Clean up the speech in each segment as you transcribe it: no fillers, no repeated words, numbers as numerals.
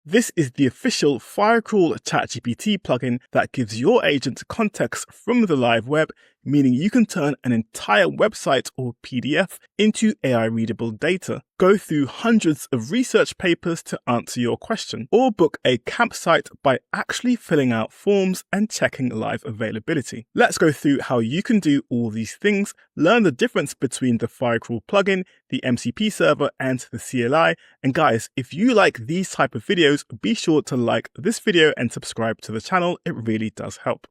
This is the official Firecrawl ChatGPT plugin that gives your agent context from the live web, meaning you can turn an entire website or PDF into AI-readable data, go through hundreds of research papers to answer your question, or book a campsite by actually filling out forms and checking live availability. Let's go through how you can do all these things, learn the difference between the Firecrawl plugin, the MCP server, and the CLI. And guys, if you like these type of videos, be sure to like this video and subscribe to the channel. It really does help.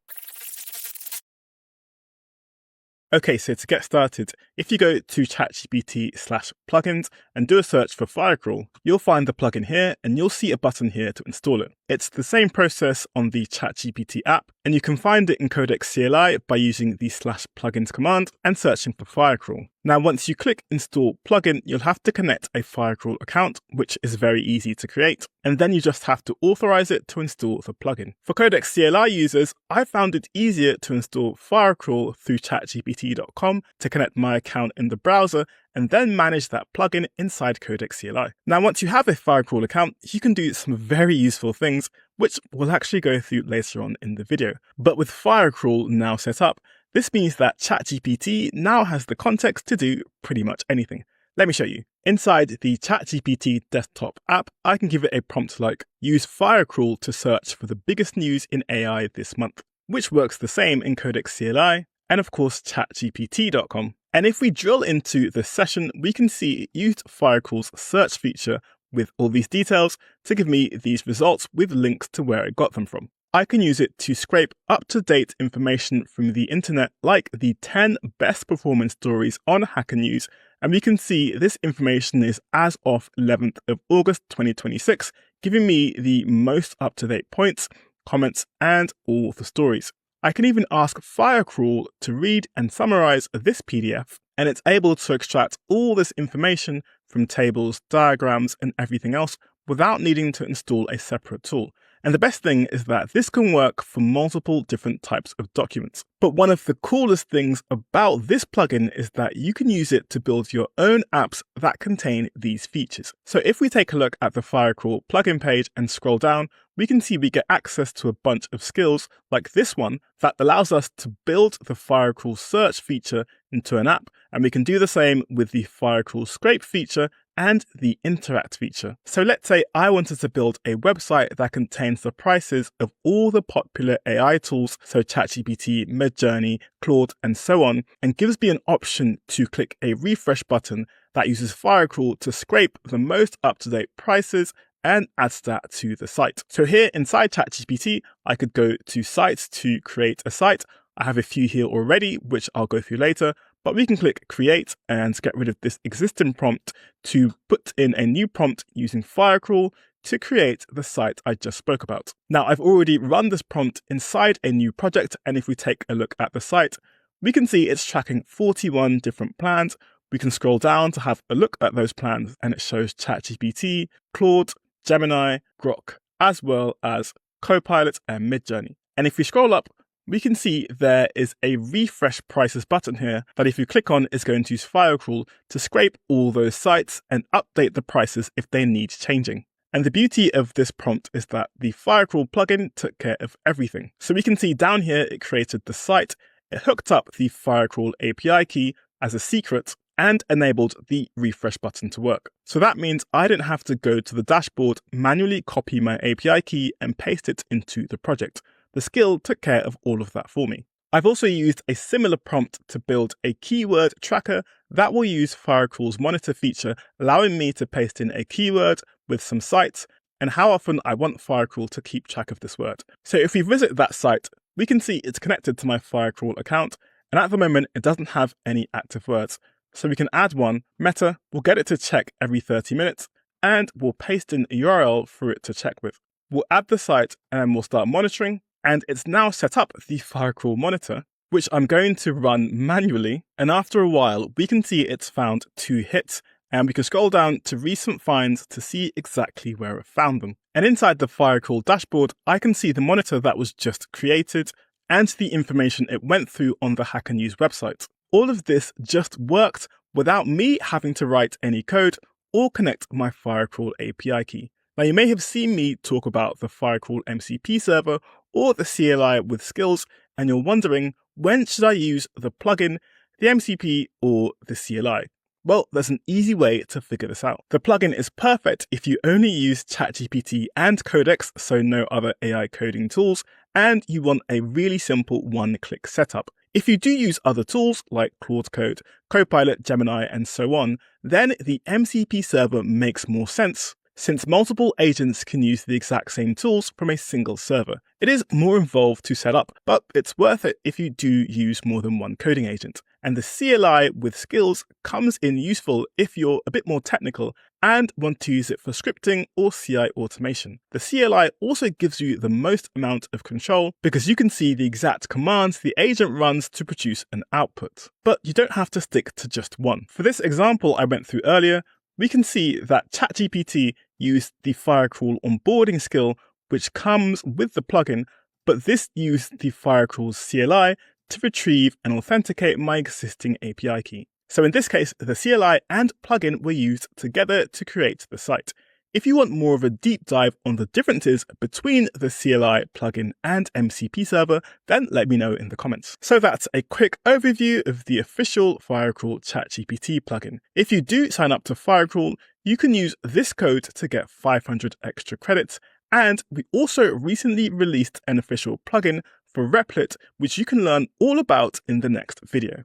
Okay, so to get started, if you go to ChatGPT/plugins and do a search for Firecrawl, you'll find the plugin here and you'll see a button here to install it. It's the same process on the ChatGPT app, and you can find it in Codex CLI by using the /plugins command and searching for Firecrawl. Now, once you click install plugin, you'll have to connect a Firecrawl account, which is very easy to create, and then you just have to authorize it to install the plugin. For Codex CLI users, I found it easier to install Firecrawl through ChatGPT.com to connect my account in the browser and then manage that plugin inside Codex CLI. Now, once you have a Firecrawl account, you can do some very useful things, which we'll actually go through later on in the video. But with Firecrawl now set up, this means that ChatGPT now has the context to do pretty much anything. Let me show you. Inside the ChatGPT desktop app, I can give it a prompt like, use Firecrawl to search for the biggest news in AI this month, which works the same in Codex CLI and of course ChatGPT.com. And if we drill into the session, we can see it used Firecrawl's search feature with all these details to give me these results with links to where I got them from. I can use it to scrape up-to-date information from the internet, like the 10 best performance stories on Hacker News, and we can see this information is as of 11th of August 2026, giving me the most up-to-date points, comments, and all the stories. I can even ask Firecrawl to read and summarize this PDF, and it's able to extract all this information from tables, diagrams, and everything else without needing to install a separate tool. And the best thing is that this can work for multiple different types of documents. But one of the coolest things about this plugin is that you can use it to build your own apps that contain these features. So if we take a look at the Firecrawl plugin page and scroll down, we can see we get access to a bunch of skills like this one that allows us to build the Firecrawl search feature into an app. And we can do the same with the Firecrawl scrape feature and the interact feature. So let's say I wanted to build a website that contains the prices of all the popular AI tools, so ChatGPT, Midjourney, Claude, and so on, and gives me an option to click a refresh button that uses Firecrawl to scrape the most up-to-date prices and adds that to the site. So here inside ChatGPT, I could go to sites to create a site. I have a few here already, which I'll go through later, but we can click create and get rid of this existing prompt to put in a new prompt using Firecrawl to create the site I just spoke about. Now, I've already run this prompt inside a new project, and if we take a look at the site, we can see it's tracking 41 different plans. We can scroll down to have a look at those plans, and it shows ChatGPT, Claude, Gemini, Grok, as well as Copilot and Midjourney. And if we scroll up, we can see there is a refresh prices button here that if you click on is going to use Firecrawl to scrape all those sites and update the prices if they need changing. And the beauty of this prompt is that the Firecrawl plugin took care of everything. So we can see down here it created the site, it hooked up the Firecrawl API key as a secret, and enabled the refresh button to work. So that means I didn't have to go to the dashboard, manually copy my API key and paste it into the project. The skill took care of all of that for me. I've also used a similar prompt to build a keyword tracker that will use Firecrawl's monitor feature, allowing me to paste in a keyword with some sites and how often I want Firecrawl to keep track of this word. So if we visit that site, we can see it's connected to my Firecrawl account, and at the moment it doesn't have any active words. So we can add one. Meta will get it to check every 30 minutes, and we'll paste in a URL for it to check with. We'll add the site and we'll start monitoring. And it's now set up the Firecrawl monitor, which I'm going to run manually. And after a while, we can see it's found 2 hits, and we can scroll down to recent finds to see exactly where it found them. And inside the Firecrawl dashboard, I can see the monitor that was just created and the information it went through on the Hacker News website. All of this just worked without me having to write any code or connect my Firecrawl API key. Now, you may have seen me talk about the Firecrawl MCP server or the CLI with skills, and you're wondering, when should I use the plugin, the MCP, or the CLI? Well, there's an easy way to figure this out. The plugin is perfect if you only use ChatGPT and Codex, so no other AI coding tools, and you want a really simple one-click setup. If you do use other tools like Claude Code, Copilot, Gemini, and so on, then the MCP server makes more sense, since multiple agents can use the exact same tools from a single server. It is more involved to set up, but it's worth it if you do use more than one coding agent. And the CLI with skills comes in useful if you're a bit more technical and want to use it for scripting or CI automation. The CLI also gives you the most amount of control because you can see the exact commands the agent runs to produce an output. But you don't have to stick to just one. For this example I went through earlier, we can see that ChatGPT used the Firecrawl onboarding skill, which comes with the plugin, but this used the Firecrawl CLI to retrieve and authenticate my existing API key. So in this case, the CLI and plugin were used together to create the site. If you want more of a deep dive on the differences between the CLI, plugin, and MCP server, then let me know in the comments. So that's a quick overview of the official Firecrawl ChatGPT plugin. If you do sign up to Firecrawl, you can use this code to get 500 extra credits. And we also recently released an official plugin for Replit, which you can learn all about in the next video.